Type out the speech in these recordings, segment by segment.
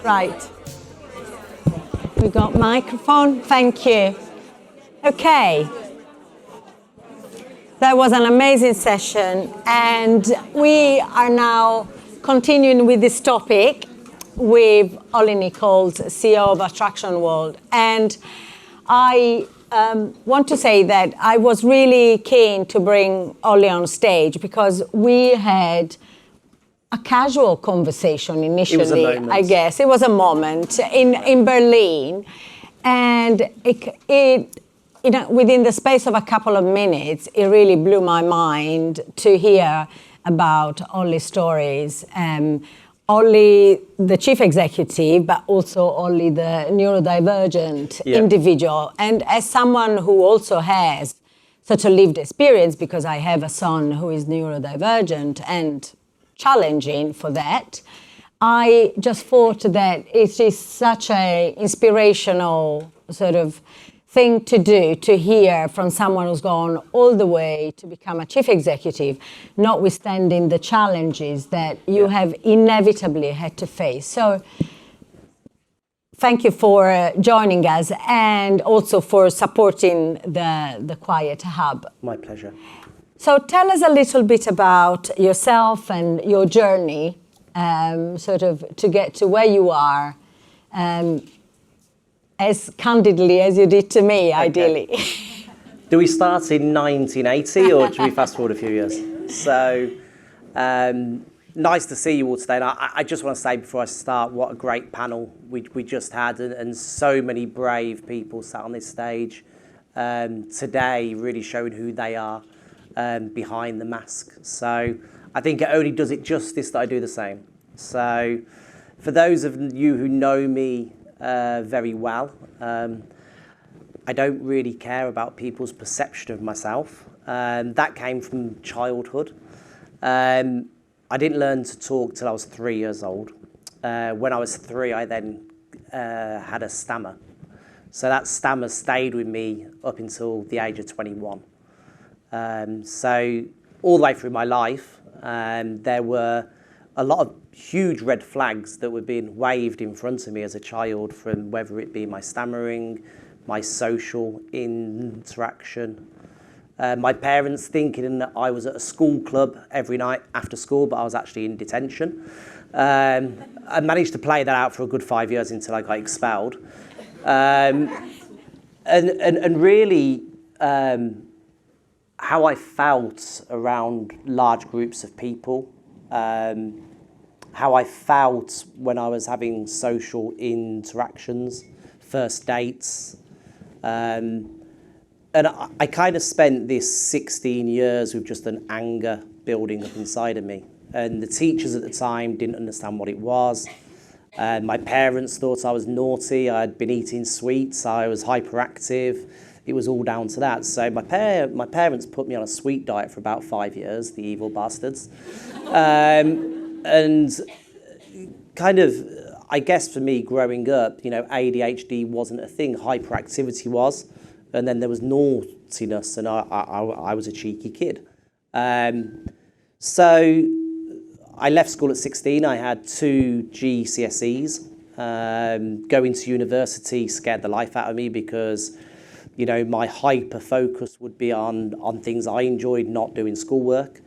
Right. We got microphone. Thank you. Okay. That was an amazing session, and we are now continuing with this topic with Olly Nicholls, CEO of Attraction World. And I want to say that I was really keen to bring Olly on stage because we had a casual conversation initially. It was a moment. I guess it was a moment in Berlin, and it within the space of a couple of minutes, it really blew my mind to hear about Olly's stories. Olly, the chief executive, but also Olly, the neurodivergent individual. And as someone who also has such a lived experience, because I have a son who is neurodivergent and challenging for that, I just thought that it is such an inspirational sort of thing to do, to hear from someone who's gone all the way to become a chief executive, notwithstanding the challenges that you have inevitably had to face. So thank you for joining us and also for supporting the Quiet Hub. My pleasure. So tell us a little bit about yourself and your journey, sort of to get to where you are, as candidly as you did to me, ideally. Okay. Do we start in 1980 or do we fast forward a few years? So, nice to see you all today. And I just want to say before I start, what a great panel we just had, and so many brave people sat on this stage today, really showing who they are behind the mask. So I think it only does it justice that I do the same. So for those of you who know me very well, I don't really care about people's perception of myself. That came from childhood. I didn't learn to talk till I was 3 years old. When I was 3, I then had a stammer. So that stammer stayed with me up until the age of 21. So all the way through my life, there were a lot of huge red flags that were being waved in front of me as a child, from whether it be my stammering, my social interaction, my parents thinking that I was at a school club every night after school, but I was actually in detention. I managed to play that out for a good 5 years until I got expelled. And really, how I felt around large groups of people, how I felt when I was having social interactions, first dates. And I kind of spent this 16 years with just an anger building up inside of me. And the teachers at the time didn't understand what it was. My parents thought I was naughty. I'd been eating sweets. I was hyperactive. It was all down to that. So my parents put me on a sweet diet for about 5 years, the evil bastards. And kind of, I guess for me growing up, ADHD wasn't a thing, hyperactivity was. And then there was naughtiness, and I was a cheeky kid. So I left school at 16. I had 2 GCSEs. Going to university scared the life out of me because my hyper focus would be on things I enjoyed, not doing schoolwork.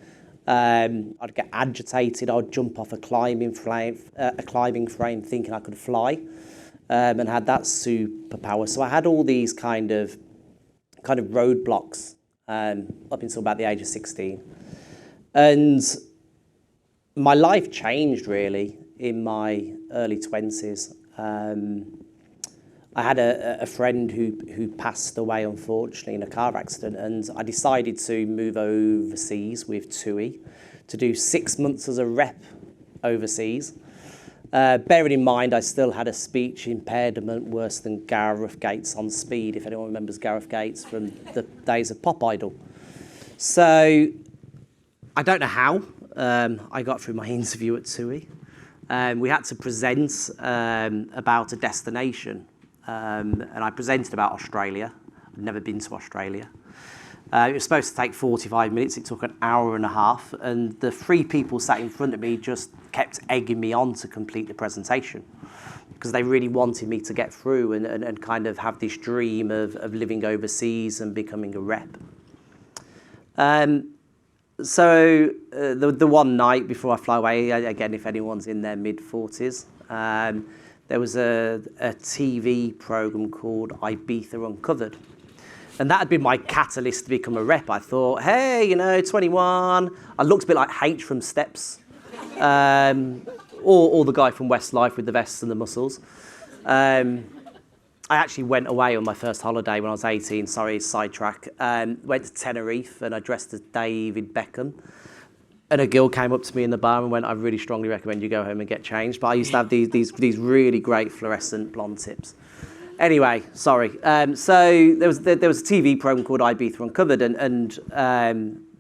I'd get agitated. I'd jump off a climbing frame thinking I could fly, and had that superpower. So I had all these kind of roadblocks up until about the age of 16, and my life changed really in my early 20s. I had a friend who passed away, unfortunately, in a car accident, and I decided to move overseas with TUI to do 6 months as a rep overseas. Bearing in mind, I still had a speech impairment worse than Gareth Gates on speed, if anyone remembers Gareth Gates from the days of Pop Idol. So I don't know how I got through my interview at TUI. We had to present about a destination. And I presented about Australia. I'd never been to Australia. It was supposed to take 45 minutes. It took an hour and a half. And the 3 people sat in front of me just kept egging me on to complete the presentation because they really wanted me to get through and kind of have this dream of living overseas and becoming a rep. So the one night before I fly away, again, if anyone's in their mid-40s, there was a TV program called Ibiza Uncovered. And that had been my catalyst to become a rep. I thought, hey, you know, 21. I looked a bit like H from Steps. Or the guy from Westlife with the vests and the muscles. I actually went away on my first holiday when I was 18, sorry, sidetrack. Went to Tenerife and I dressed as David Beckham. And a girl came up to me in the bar and went, I really strongly recommend you go home and get changed. But I used to have these really great fluorescent blonde tips. Anyway, sorry. So there was a TV program called Ibiza Uncovered, and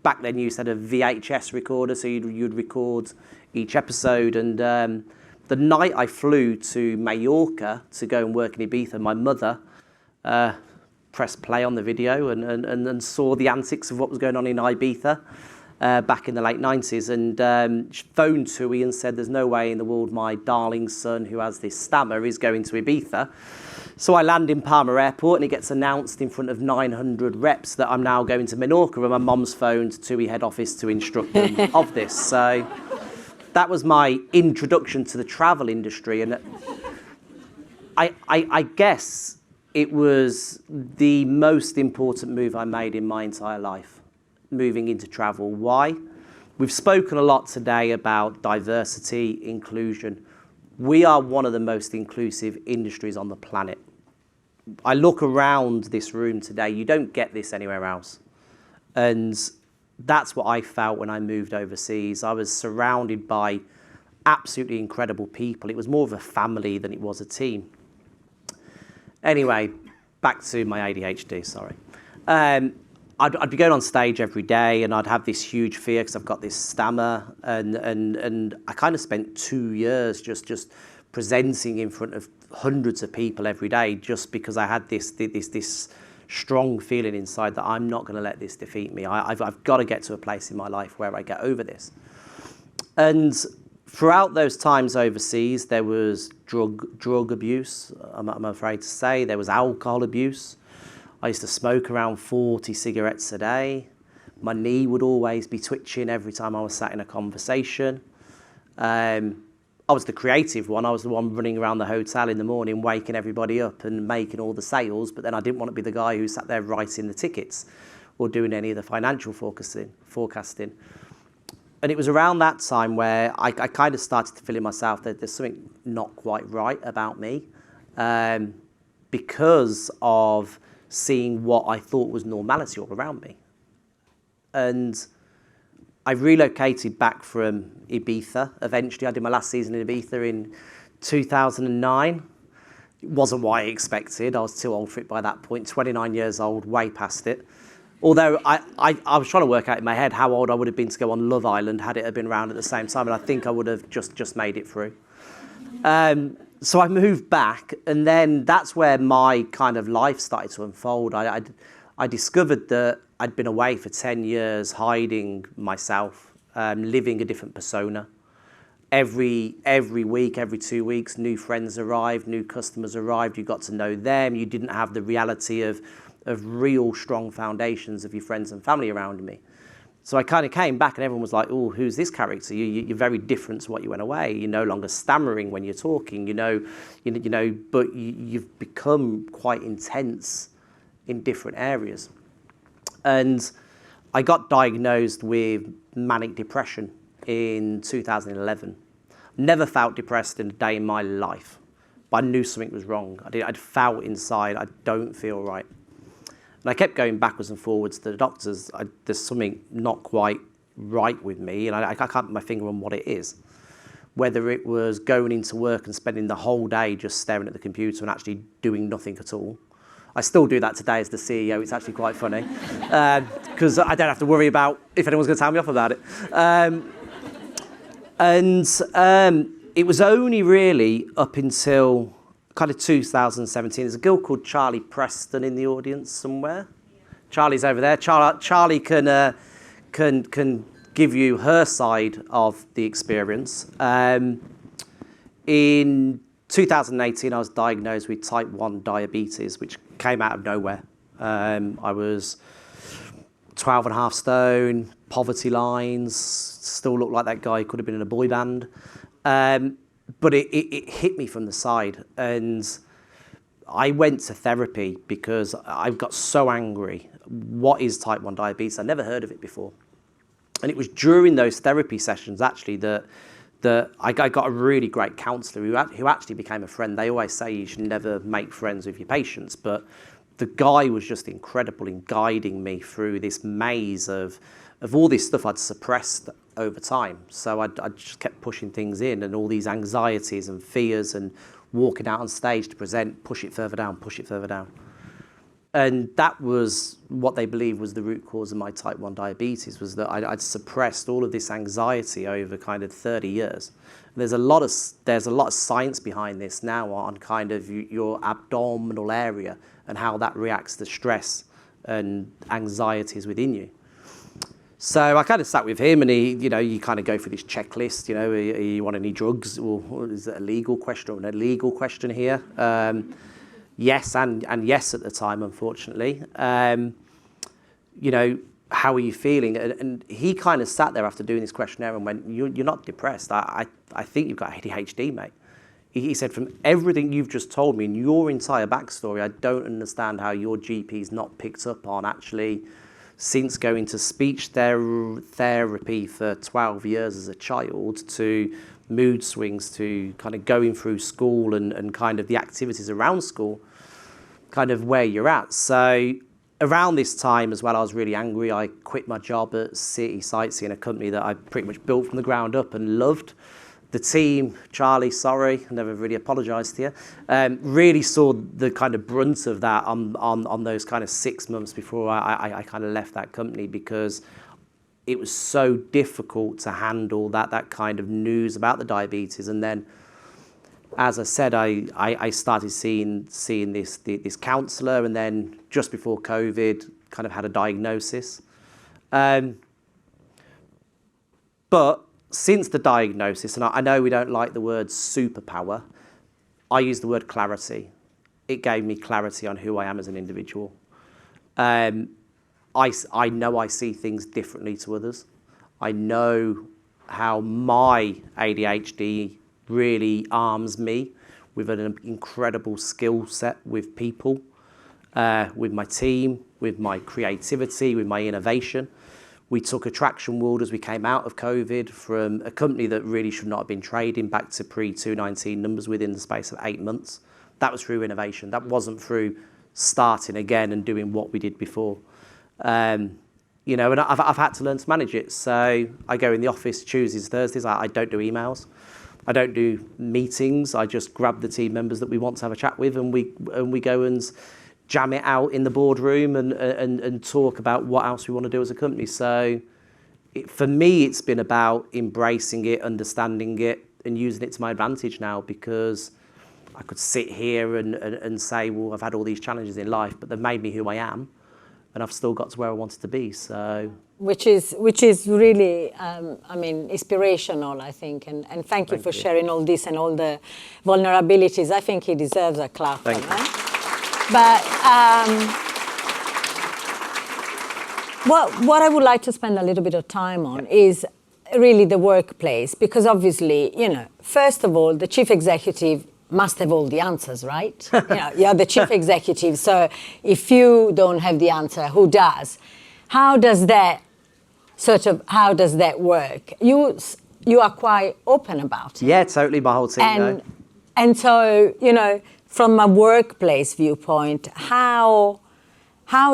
back then you used to have a VHS recorder, so you'd record each episode. And the night I flew to Mallorca to go and work in Ibiza, my mother pressed play on the video and saw the antics of what was going on in Ibiza back in the late 90s, and she phoned Tui and said, there's no way in the world my darling son who has this stammer is going to Ibiza. So I land in Palma Airport and it gets announced in front of 900 reps that I'm now going to Menorca, and my mum's phoned TUI head office to instruct them of this. So that was my introduction to the travel industry, and I guess it was the most important move I made in my entire life, moving into travel. Why? We've spoken a lot today about diversity, inclusion. We are one of the most inclusive industries on the planet. I look around this room today, you don't get this anywhere else. And that's what I felt when I moved overseas. I was surrounded by absolutely incredible people. It was more of a family than it was a team. Anyway, back to my ADHD, sorry. I'd be going on stage every day and I'd have this huge fear because I've got this stammer, and I kind of spent 2 years just presenting in front of hundreds of people every day just because I had this strong feeling inside that I'm not going to let this defeat me. I've got to get to a place in my life where I get over this. And throughout those times overseas, there was drug abuse, I'm afraid to say. There was alcohol abuse. I used to smoke around 40 cigarettes a day. My knee would always be twitching every time I was sat in a conversation. I was the creative one. I was the one running around the hotel in the morning, waking everybody up and making all the sales. But then I didn't want to be the guy who sat there writing the tickets or doing any of the financial forecasting. And it was around that time where I kind of started to feel in myself that there's something not quite right about me, because of seeing what I thought was normality all around me. And I relocated back from Ibiza. Eventually, I did my last season in Ibiza in 2009. It wasn't what I expected. I was too old for it by that point, 29 years old, way past it. Although I was trying to work out in my head how old I would have been to go on Love Island had it been around at the same time, and I think I would have just made it through. So I moved back, and then that's where my kind of life started to unfold. I discovered that I'd been away for 10 years, hiding myself, living a different persona. Every week, every 2 weeks, new friends arrived, new customers arrived. You got to know them. You didn't have the reality of real strong foundations of your friends and family around me. So I kind of came back and everyone was like, oh, who's this character? You're very different to what you went away. You're no longer stammering when you're talking, but you've become quite intense in different areas. And I got diagnosed with manic depression in 2011. Never felt depressed in a day in my life, but I knew something was wrong. I'd felt inside, I don't feel right. And I kept going backwards and forwards to the doctors. There's something not quite right with me, and I can't put my finger on what it is. Whether it was going into work and spending the whole day just staring at the computer and actually doing nothing at all. I still do that today as the CEO. It's actually quite funny because I don't have to worry about if anyone's going to tell me off about it. It was only really up until kind of 2017. There's a girl called Charlie Preston in the audience somewhere. Charlie's over there. Charlie can give you her side of the experience. In 2018, I was diagnosed with type 1 diabetes, which came out of nowhere. I was 12 and a half stone, poverty lines, still looked like that guy who could have been in a boy band. But it hit me from the side, and I went to therapy because I got so angry. What is type 1 diabetes? I never heard of it before. And it was during those therapy sessions, actually, that I got a really great counsellor who actually became a friend. They always say you should never make friends with your patients, but the guy was just incredible in guiding me through this maze of all this stuff I'd suppressed over time. So I just kept pushing things in, and all these anxieties and fears, and walking out on stage to present, push it further down, push it further down. And that was what they believed was the root cause of my type 1 diabetes, was that I'd suppressed all of this anxiety over kind of 30 years. And there's a lot of science behind this now on kind of your abdominal area and how that reacts to stress and anxieties within you. So I kind of sat with him, and you kind of go through this checklist, you want any drugs, or is it a legal question or an illegal question here? Yes, and yes at the time, unfortunately. How are you feeling? And he kind of sat there after doing this questionnaire and went, you're not depressed. I think you've got ADHD, mate. He said, from everything you've just told me and your entire backstory, I don't understand how your GP's not picked up on actually, since going to speech therapy for 12 years as a child, to mood swings, to kind of going through school and kind of the activities around school, kind of where you're at. So around this time as well, I was really angry. I quit my job at City Sightseeing, a company that I pretty much built from the ground up and loved. The team, Charlie, sorry, I never really apologised to you, really saw the kind of brunt of that on those kind of 6 months before I kind of left that company, because it was so difficult to handle that kind of news about the diabetes. And then, as I said, I started seeing this counsellor, and then just before COVID, kind of had a diagnosis. But since the diagnosis, and I know we don't like the word superpower, I use the word clarity. It gave me clarity on who I am as an individual. I know I see things differently to others. I know how my ADHD really arms me with an incredible skill set with people, with my team, with my creativity, with my innovation. We took Attraction World as we came out of COVID from a company that really should not have been trading back to pre-2019 numbers within the space of 8 months. That was through innovation. That wasn't through starting again and doing what we did before. And I've had to learn to manage it. So I go in the office Tuesdays, Thursdays. I don't do emails. I don't do meetings. I just grab the team members that we want to have a chat with, and we go and jam it out in the boardroom and talk about what else we want to do as a company. So for me, it's been about embracing it, understanding it, and using it to my advantage now, because I could sit here and say, well, I've had all these challenges in life, but they've made me who I am, and I've still got to where I wanted to be. So, which is really, inspirational, I think. And thank you for sharing all this and all the vulnerabilities. I think he deserves a clap. Thank you. Right? But what I would like to spend a little bit of time on is really the workplace, because obviously, first of all, the chief executive must have all the answers, right? You're the chief executive, so if you don't have the answer, who does? How does that work? You are quite open about it. Yeah, totally. My whole team. And so, from a workplace viewpoint, how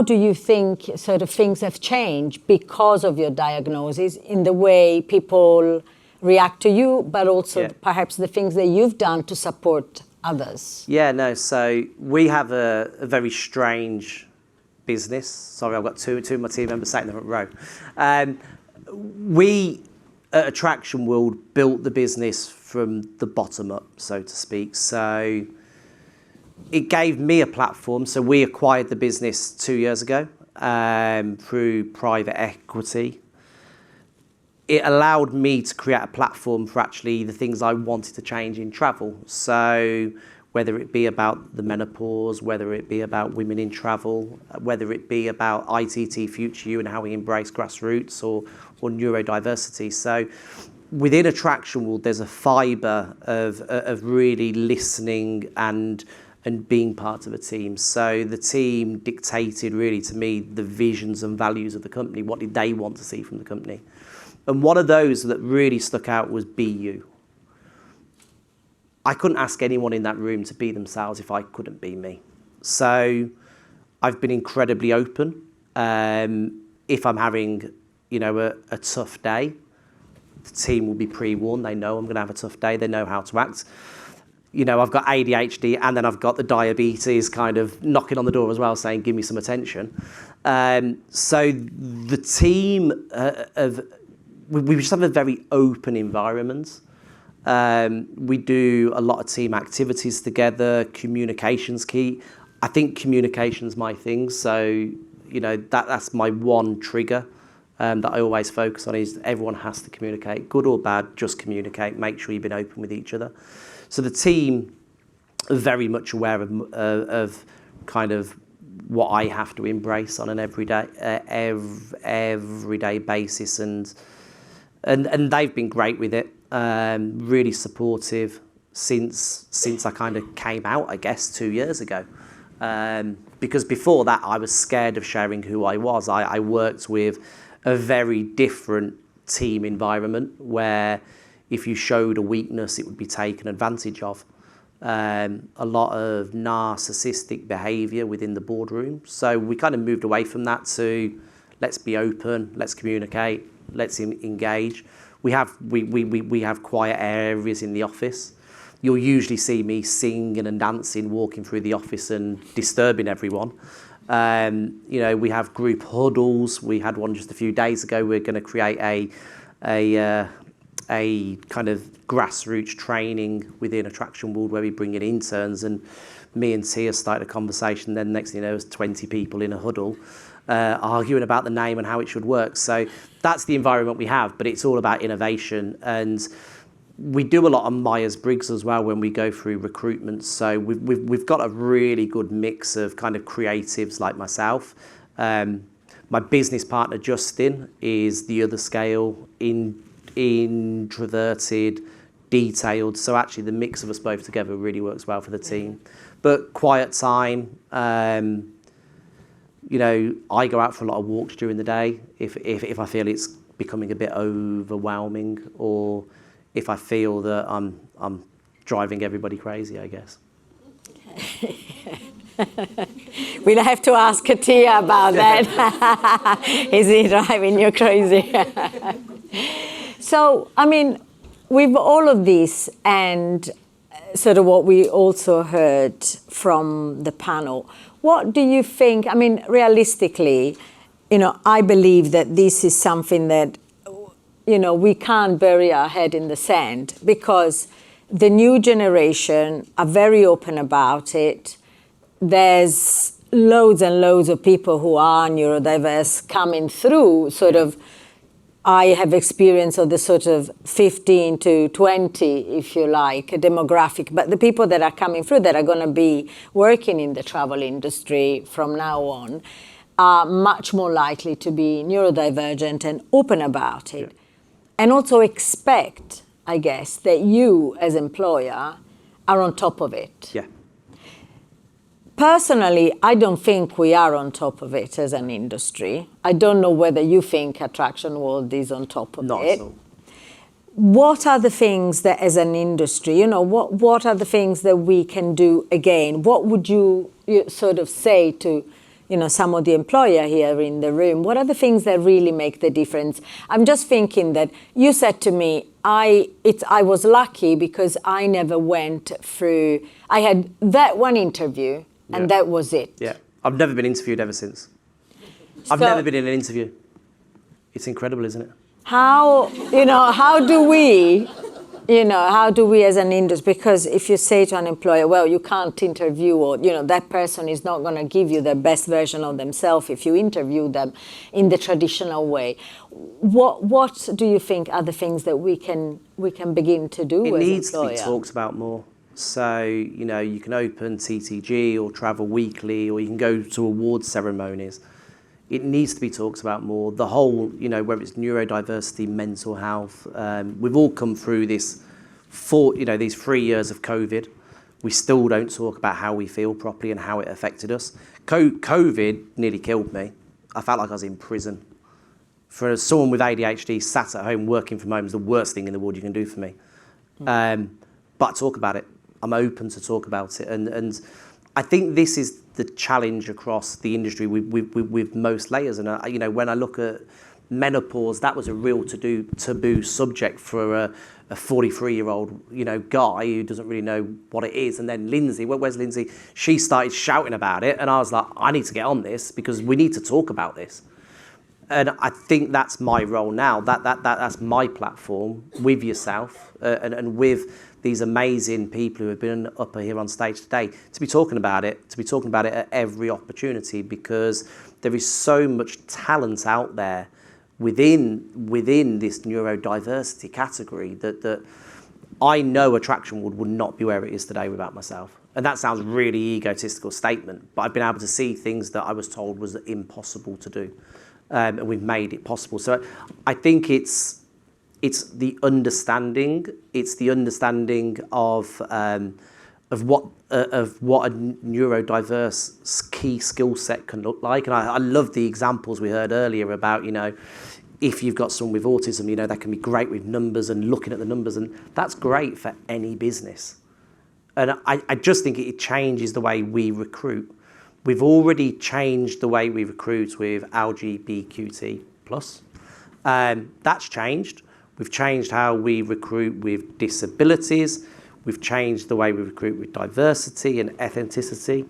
do you think sort of things have changed because of your diagnosis in the way people react to you, but also perhaps the things that you've done to support others? Yeah, no, so we have a very strange business. Sorry, I've got two of my team members sat in the front row. We, at Attraction World, built the business from the bottom up, so to speak. So it gave me a platform. So we acquired the business 2 years ago. through private equity, it allowed me to create a platform for actually the things I wanted to change in travel. So whether it be about the menopause, whether it be about women in travel, whether it be about ITT Future You and how we embrace grassroots or neurodiversity. So within Attraction World, there's a fibre of really listening and being part of a team. So the team dictated really to me the visions and values of the company. What did they want to see from the company? And one of those that really stuck out was be you. I couldn't ask anyone in that room to be themselves if I couldn't be me. So I've been incredibly open. If I'm having, a tough day, the team will be pre-warned. They know I'm going to have a tough day. They know how to act. I've got ADHD and then I've got the diabetes kind of knocking on the door as well, saying, give me some attention. So the team, we just have a very open environment. We do a lot of team activities together. Communication's key. I think communication's my thing. So, that's my one trigger that I always focus on is everyone has to communicate. Good or bad, just communicate. Make sure you've been open with each other. So the team are very much aware of kind of what I have to embrace on an everyday basis, and they've been great with it. Really supportive since I kind of came out, I guess, 2 years ago. Because before that, I was scared of sharing who I was. I worked with a very different team environment where if you showed a weakness, it would be taken advantage of. A lot of narcissistic behaviour within the boardroom. So we kind of moved away from that to let's be open, let's communicate, let's engage. We have quiet areas in the office. You'll usually see me singing and dancing, walking through the office and disturbing everyone. We have group huddles. We had one just a few days ago. We're going to create a kind of grassroots training within Attraction World where we bring in interns, and me and Tia started a conversation. Then next thing you know, there's 20 people in a huddle arguing about the name and how it should work. So that's the environment we have, but it's all about innovation. And we do a lot of Myers-Briggs as well when we go through recruitment. So we've got a really good mix of kind of creatives like myself. My business partner, Justin, is the other scale, introverted, detailed. So actually the mix of us both together really works well for the team. But quiet time, I go out for a lot of walks during the day if I feel it's becoming a bit overwhelming, or if I feel that I'm driving everybody crazy, I guess. We'll have to ask Tia about that. Is he driving you crazy? So, with all of this and sort of what we also heard from the panel, what do you think, realistically, I believe that this is something that, we can't bury our head in the sand, because the new generation are very open about it. There's loads and loads of people who are neurodiverse coming through I have experience of the sort of 15 to 20, if you like, a demographic. But the people that are coming through that are going to be working in the travel industry from now on are much more likely to be neurodivergent and open about it. Yeah. And also expect, I guess, that you as employer are on top of it. Yeah. Personally, I don't think we are on top of it as an industry. I don't know whether you think Attraction World is on top of it. Not so. What are the things that as an industry, what are the things that we can do again? What would you sort of say to, some of the employer here in the room? What are the things that really make the difference? I'm just thinking that you said to me, I was lucky because I never went through, I had that one interview, and that was it. Yeah, I've never been interviewed ever since. I've never been in an interview. It's incredible, isn't it? How do we, You know, how do we as an industry, because if you say to an employer, well, you can't interview, or, you know, that person is not going to give you the best version of themselves if you interview them in the traditional way. What do you think are the things that we can begin to do as employer? It needs to be talked about more. So, you know, you can open TTG or Travel Weekly, or you can go to awards ceremonies. It needs to be talked about more. The whole, you know, whether it's neurodiversity, mental health, we've all come through these 3 years of COVID. We still don't talk about how we feel properly and how it affected us. COVID nearly killed me. I felt like I was in prison. For someone with ADHD sat at home working from home is the worst thing in the world you can do for me. But I talk about it. I'm open to talk about it. And I think this is the challenge across the industry with most layers. And, you know, when I look at menopause, that was a real taboo subject for a 43-year-old, you know, guy who doesn't really know what it is. And then Lindsay, where's Lindsay? She started shouting about it. And I was like, I need to get on this because we need to talk about this. And I think that's my role now. That's my platform with yourself and with these amazing people who have been up here on stage today to be talking about it at every opportunity, because there is so much talent out there within this neurodiversity category that I know Attraction World would not be where it is today without myself. And that sounds really egotistical statement, but I've been able to see things that I was told was impossible to do. And we've made it possible. So I think it's the understanding. It's the understanding of what a neurodiverse key skill set can look like. And I love the examples we heard earlier about, you know, if you've got someone with autism, you know, that can be great with numbers and looking at the numbers, and that's great for any business. And I just think it changes the way we recruit. We've already changed the way we recruit with LGBTQT+. That's changed. We've changed how we recruit with disabilities. We've changed the way we recruit with diversity and ethnicity.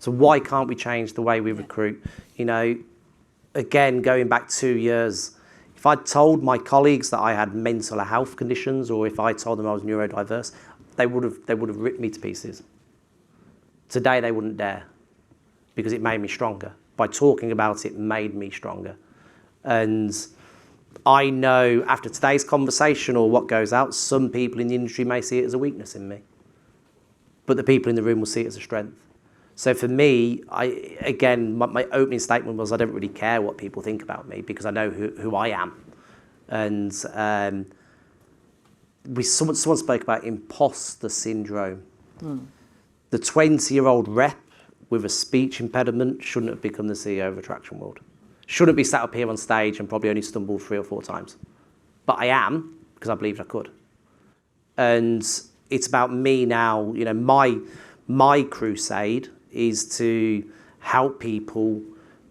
So why can't we change the way we recruit? You know, again, going back 2 years, if I told my colleagues that I had mental health conditions, or if I told them I was neurodiverse, they would have ripped me to pieces. Today, they wouldn't dare, because it made me stronger. By talking about it made me stronger. And I know after today's conversation or what goes out, some people in the industry may see it as a weakness in me, but the people in the room will see it as a strength. So for me, my opening statement was I don't really care what people think about me because I know who I am. And someone spoke about imposter syndrome. The 20-year-old rep with a speech impediment shouldn't have become the CEO of Attraction World. Shouldn't be sat up here on stage and probably only stumbled 3 or 4 times. But I am, because I believed I could. And it's about me now, you know, my crusade is to help people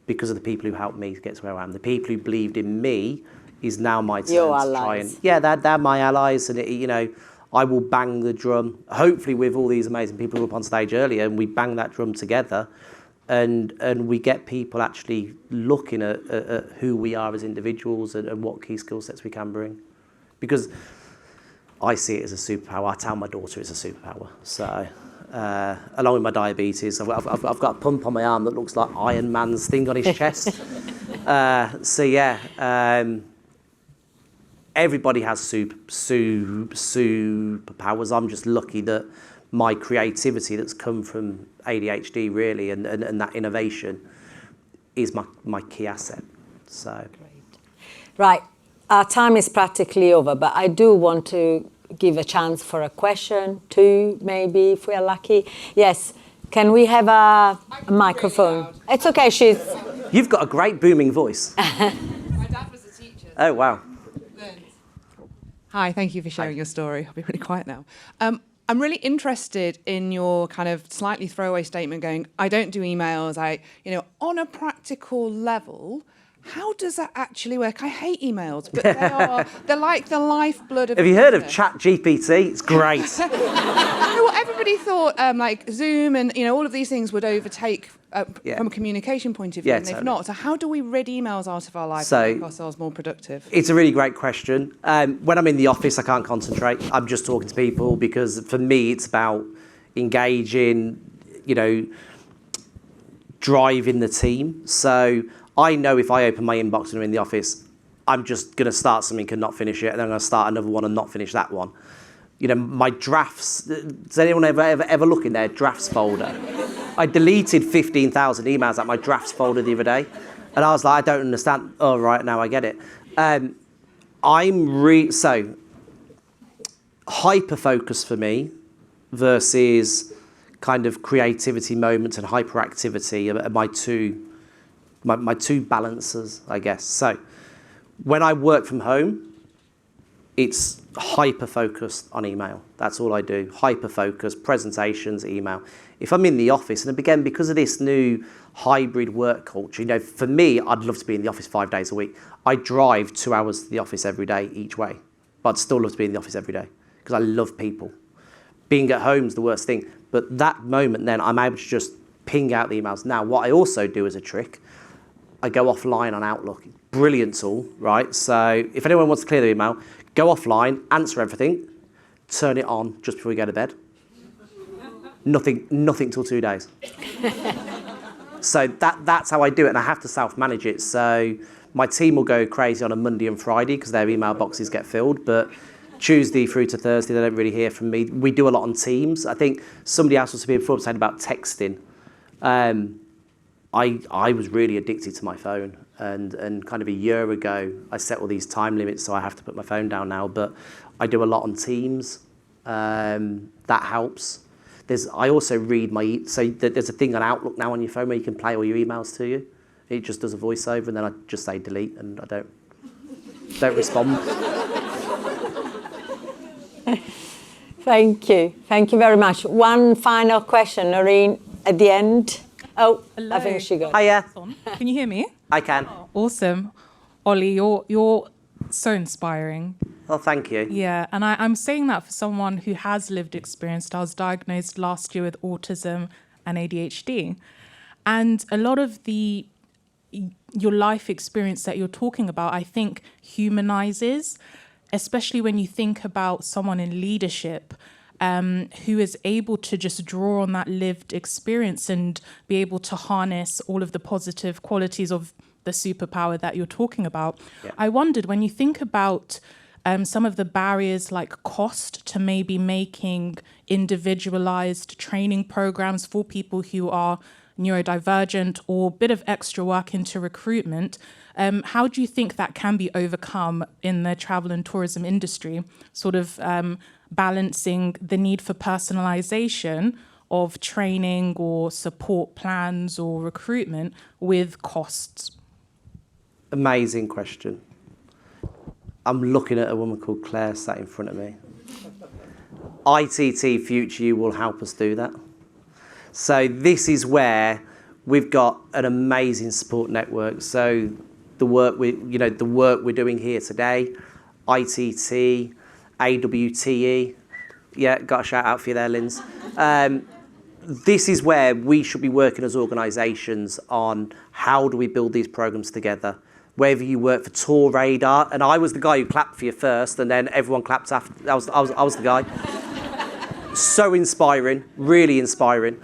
because of the people who helped me get to where I am. The people who believed in me is now my turn Your to try allies. and... Yeah, they're my allies, and, you know, I will bang the drum, hopefully with all these amazing people who were up on stage earlier, and we bang that drum together, and we get people actually looking at who we are as individuals and what key skill sets we can bring. Because I see it as a superpower. I tell my daughter it's a superpower. So, along with my diabetes, I've got a pump on my arm that looks like Iron Man's thing on his chest. So yeah, everybody has superpowers. I'm just lucky that my creativity that's come from ADHD really and that innovation is my key asset. So Great. Right, our time is practically over, but I do want to give a chance for a question, 2 maybe, if we are lucky. Yes, can we have a microphone? Really it's okay, you've got a great booming voice. My dad was a teacher. Oh wow. Hi, thank you for sharing your story. I'll be really quiet now. I'm really interested in your kind of slightly throwaway statement going, I don't do emails. On a practical level, How does that actually work? I hate emails, but they're like the lifeblood of Have you heard of business. ChatGPT? It's great. Well, everybody thought like Zoom and all of these things would overtake from a communication point of view, Yeah, and they've totally. not. So how do we rid emails out of our lives So- and make ourselves more productive? It's a really great question. When I'm in the office, I can't concentrate. I'm just talking to people because for me, it's about engaging, driving the team. So I know if I open my inbox and I'm in the office, I'm just going to start something and not finish it, and then I'm going to start another one and not finish that one. My drafts, does anyone ever look in their drafts folder? I deleted 15,000 emails out my drafts folder the other day, and I was like, I don't understand. Oh, right, now I get it. So hyper-focus for me versus kind of creativity moments and hyperactivity are my two balances, I guess. So when I work from home, it's hyper-focused on email. That's all I do. Hyper-focused, presentations, email. If I'm in the office, and again, because of this new hybrid work culture, for me, I'd love to be in the office 5 days a week. I drive 2 hours to the office every day each way, but I'd still love to be in the office every day because I love people. Being at home is the worst thing, but that moment then, I'm able to just ping out the emails. Now, what I also do as a trick, I go offline on Outlook. Brilliant tool, right? So if anyone wants to clear their email, go offline, answer everything, turn it on just before you go to bed. Nothing till 2 days. So that's how I do it, and I have to self-manage it. So my team will go crazy on a Monday and Friday because their email boxes get filled, but Tuesday through to Thursday, they don't really hear from me. We do a lot on Teams. I think somebody else was before saying about texting. I was really addicted to my phone, and kind of a year ago, I set all these time limits, so I have to put my phone down now, but I do a lot on Teams. That helps. I also read there's a thing on Outlook now on your phone where you can play all your emails to you. It just does a voiceover, and then I just say delete, and I don't respond. Thank you. Thank you very much. One final question, Noreen, at the end. Oh, Hello. I think she got it. Hiya. Can you hear me? I can. Awesome. Ollie, you're so inspiring. Oh, thank you. Yeah, and I'm saying that for someone who has lived experience. I was diagnosed last year with autism and ADHD. And a lot of your life experience that you're talking about, I think, humanizes, especially when you think about someone in leadership who is able to just draw on that lived experience and be able to harness all of the positive qualities of the superpower that you're talking about. Yeah. I wondered, when you think about some of the barriers like cost to maybe making individualized training programs for people who are neurodivergent or a bit of extra work into recruitment, how do you think that can be overcome in the travel and tourism industry, sort of balancing the need for personalization of training or support plans or recruitment with costs? Amazing question. I'm looking at a woman called Claire sat in front of me. ITT Future You will help us do that. So this is where we've got an amazing support network. So the work we're doing here today, ITT, AWTE, yeah, got a shout out for you there, Linz. This is where we should be working as organisations on how do we build these programs together. Whether you work for Tour Radar, and I was the guy who clapped for you first, and then everyone clapped after. I was the guy. So inspiring, really inspiring.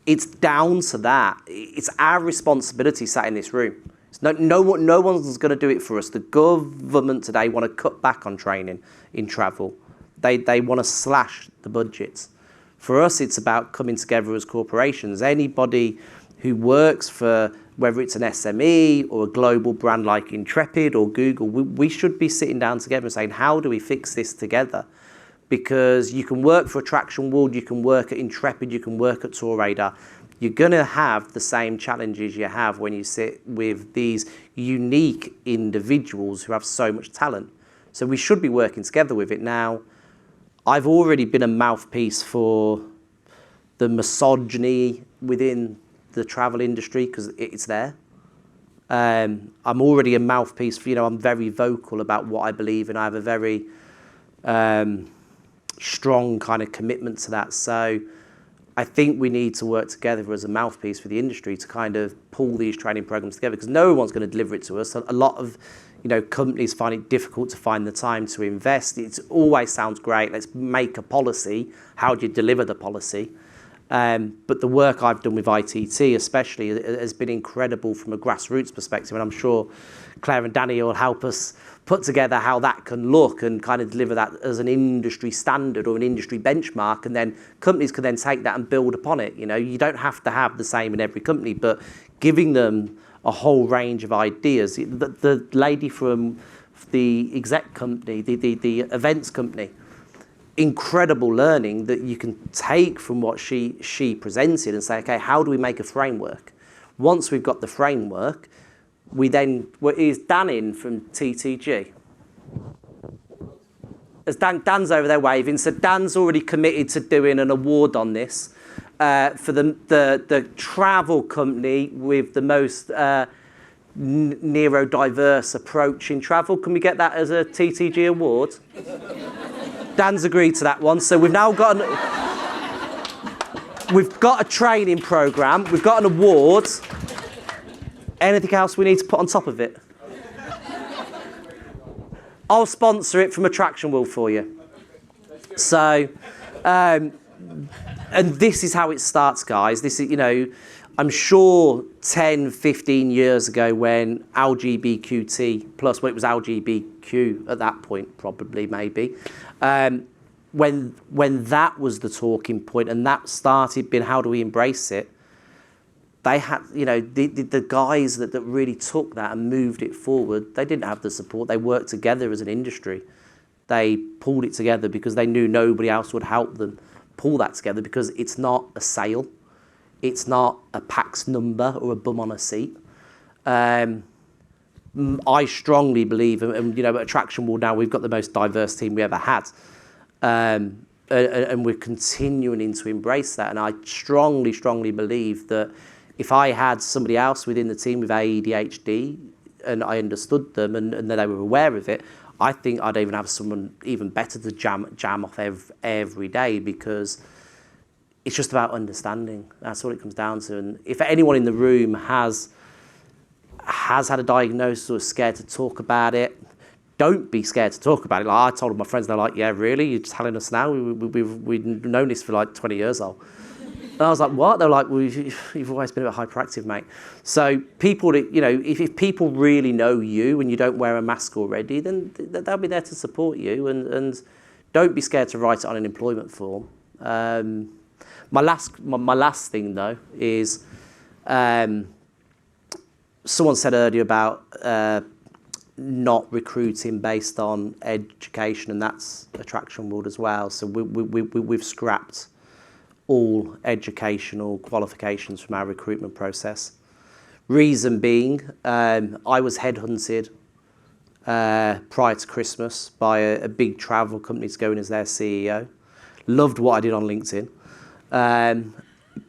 It's down to that. It's our responsibility sat in this room. No one's going to do it for us. The government today want to cut back on training in travel. They want to slash the budgets. For us, it's about coming together as corporations. Anybody who works for, whether it's an SME or a global brand like Intrepid or Google, we should be sitting down together and saying, how do we fix this together? Because you can work for Attraction World, you can work at Intrepid, you can work at Tour Radar. You're going to have the same challenges you have when you sit with these unique individuals who have so much talent. So we should be working together with it. Now, I've already been a mouthpiece for the misogyny within the travel industry because it's there. I'm already a mouthpiece for, I'm very vocal about what I believe, and I have a very strong kind of commitment to that. So I think we need to work together as a mouthpiece for the industry to kind of pull these training programs together, because no one's going to deliver it to us. A lot of companies find it difficult to find the time to invest. It always sounds great. Let's make a policy. How do you deliver the policy? But the work I've done with ITT especially has been incredible from a grassroots perspective, and I'm sure Claire and Danny will help us put together how that can look and kind of deliver that as an industry standard or an industry benchmark, and then companies can then take that and build upon it. You don't have to have the same in every company, but giving them a whole range of ideas. The lady from the exec company, the events company, incredible learning that you can take from what she presented and say, okay, how do we make a framework? Once we've got the framework, is Dan in from TTG? As Dan's over there waving, so Dan's already committed to doing an award on this for the travel company with the most neurodiverse approach in travel. Can we get that as a TTG award? Dan's agreed to that one. So we've now got we've got a training program, we've got an award. Anything else we need to put on top of it? I'll sponsor it from Attraction World for you. So, and this is how it starts, guys. This is, I'm sure 10, 15 years ago when LGBTQT plus, well, it was LGBTQ at that point, probably, maybe, when that was the talking point and that started being, how do we embrace it? They had, the guys that really took that and moved it forward, they didn't have the support. They worked together as an industry. They pulled it together because they knew nobody else would help them pull that together, because it's not a sale. It's not a PAX number or a bum on a seat. I strongly believe, and at Attraction World now, we've got the most diverse team we ever had. And we're continuing to embrace that. And I strongly, strongly believe that if I had somebody else within the team with ADHD and I understood them and they were aware of it, I think I'd even have someone even better to jam off every day, because it's just about understanding. That's what it comes down to. And if anyone in the room has had a diagnosis or is scared to talk about it, don't be scared to talk about it. Like I told my friends, they're like, yeah, really? You're telling us now? We've known this for like 20 years old. And I was like, what? They're like, well, you've always been a bit hyperactive, mate. So people, if people really know you and you don't wear a mask already, then they'll be there to support you. And don't be scared to write it on an employment form. My last thing, though, is someone said earlier about not recruiting based on education, and that's Attraction World as well. So we've scrapped all educational qualifications from our recruitment process. Reason being, I was headhunted prior to Christmas by a big travel company to go in as their CEO. Loved what I did on LinkedIn.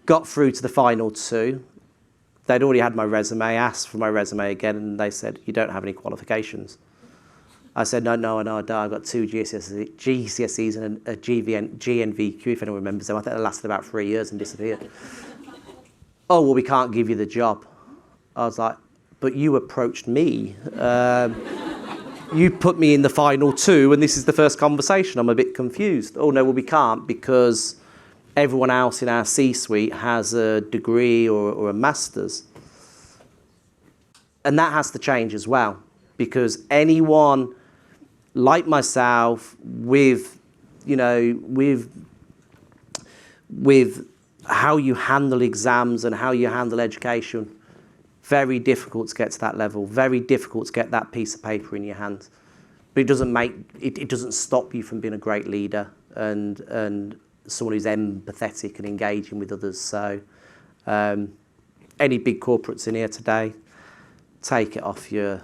Got through to the final two. They'd already had my resume, asked for my resume again, and they said, you don't have any qualifications. I said, no, I've got 2 GCSEs and a GNVQ, if anyone remembers them. I think they lasted about 3 years and disappeared. Oh, well, we can't give you the job. I was like, but you approached me. You put me in the final 2, and this is the first conversation. I'm a bit confused. Oh, no, well, we can't, because everyone else in our C-suite has a degree or a master's. And that has to change as well, because anyone like myself with how you handle exams and how you handle education, very difficult to get to that level, very difficult to get that piece of paper in your hand. But it doesn't stop you from being a great leader and someone who's empathetic and engaging with others. So any big corporates in here today, take it off your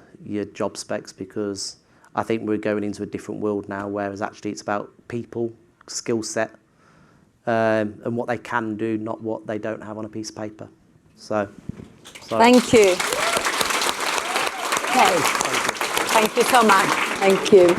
job specs, because I think we're going into a different world now, whereas actually it's about people, skill set, and what they can do, not what they don't have on a piece of paper. So. Thank you. Okay. Thank you so much. Thank you.